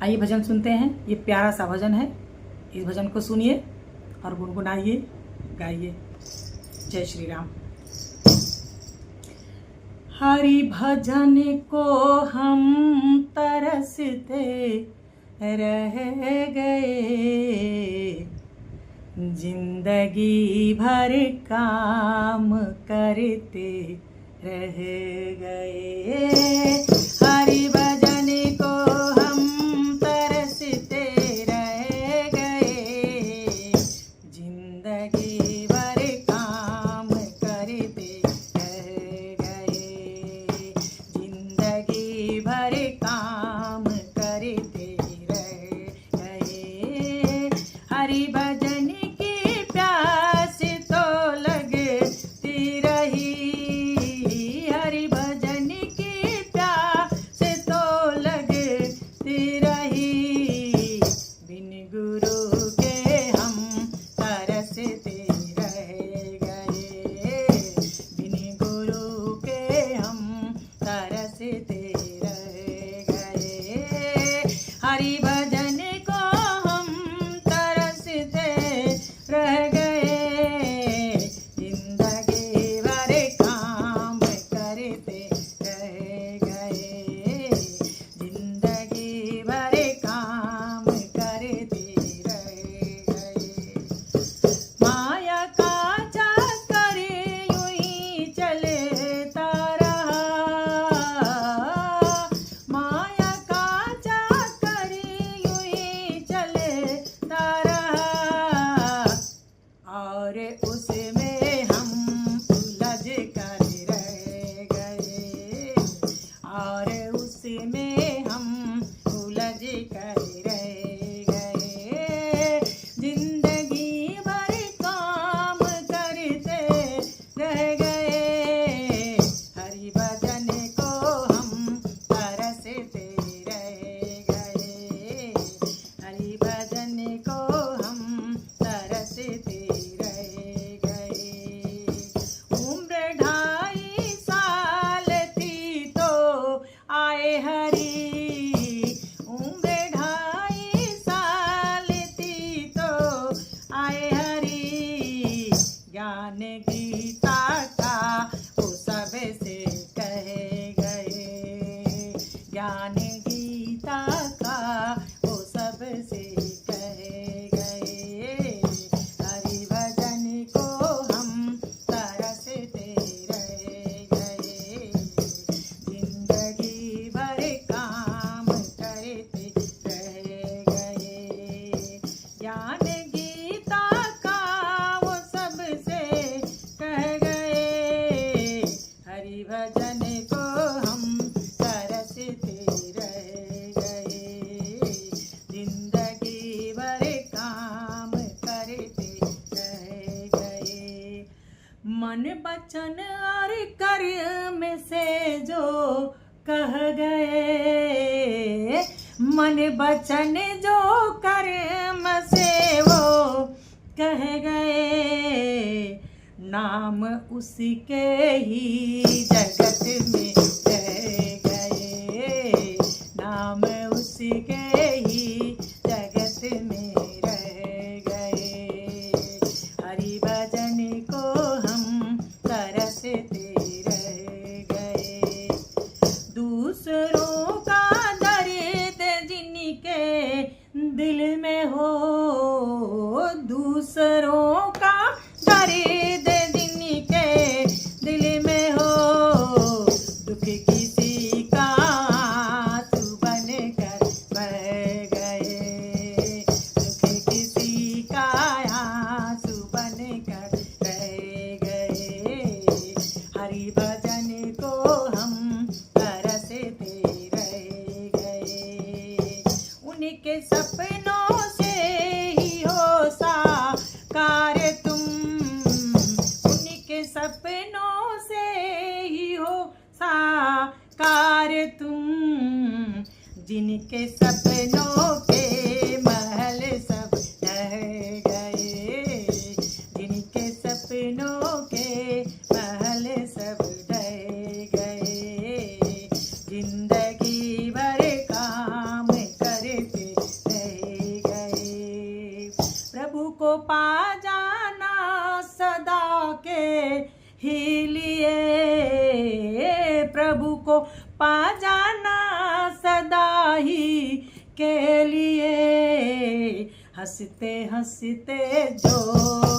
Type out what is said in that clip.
आइए भजन सुनते हैं। ये प्यारा सा भजन है। इस भजन को सुनिए और गुनगुनाइए, गाइए। जय श्री राम। हरि भजन को हम तरसते रह गए, जिंदगी भर काम करते रह गए। हरि भजन को हम तरसते रह गए, जिंदगी भर काम करते रह गए, जिंदगी भर काम करते रह गए। हरि भजन की प्यास तो लगती रही, हरि भजन की प्यास तो लगती रही, बिन गुरु के हम तरसते रह गए, बिन गुरु के हम तरसते रह गए। हरि भजन को हम तरसते रह गए, जिंदगी भर काम करते रह गए, जिंदगी भर काम करते रह गए। माया का चक्कर यूं ही चलता रहा, माया का चक्कर यूं ही चलता रहा, और उसमें हम उलझ कर रह गए, और उसमें हम उलझ कर रह गए, जिंदगी भर काम करते रह गए। हरि भजन को हम तरसते रह गए, हरि भजन को हम तरसते रह गए। उम्र 2.5 साल थी तो आए हरि, उम्र 2.5 साल थी तो आए हरि, ज्ञान गीता का वो सबसे कह गए, ज्ञान गीता का वो सबसे कह गए। हरि भजन को हम तरसते रह गए, जिंदगी भर काम करते रह गए, ज्ञान गीता का वो सबसे कह गए। हरि भजन को हम तरसते रह गए, जिंदगी भर काम करते रह गए। मन वचन और कर्म से जो कह गए, मन वचन जो कर्म से वो कह गए, नाम उसके ही जगत में रह गए, नाम उसके ही जगत में रह गए। हरि भजन को हम तरसते रह गए, दूसरों का दर्द जिनके दिल में हो, दूसरों का दर्द जिनके दिल में हो, दुख किसी का आंसू बनकर बह गए, दुख किसी का आंसू बनकर रह गए। हरि भजन को हम तरसते रह गए, उनके सपनों से ही हो साकार तुम, उनके सपनों से ही हो साकार तुम, जिनके सपनों के महल सब ढह गए, जिनके सपनों के महल सब ढह गए, जिंदगी भर काम करते पा जाना सदा के ही लिए, प्रभु को पा जाना सदा ही के लिए, हंसते हंसते जो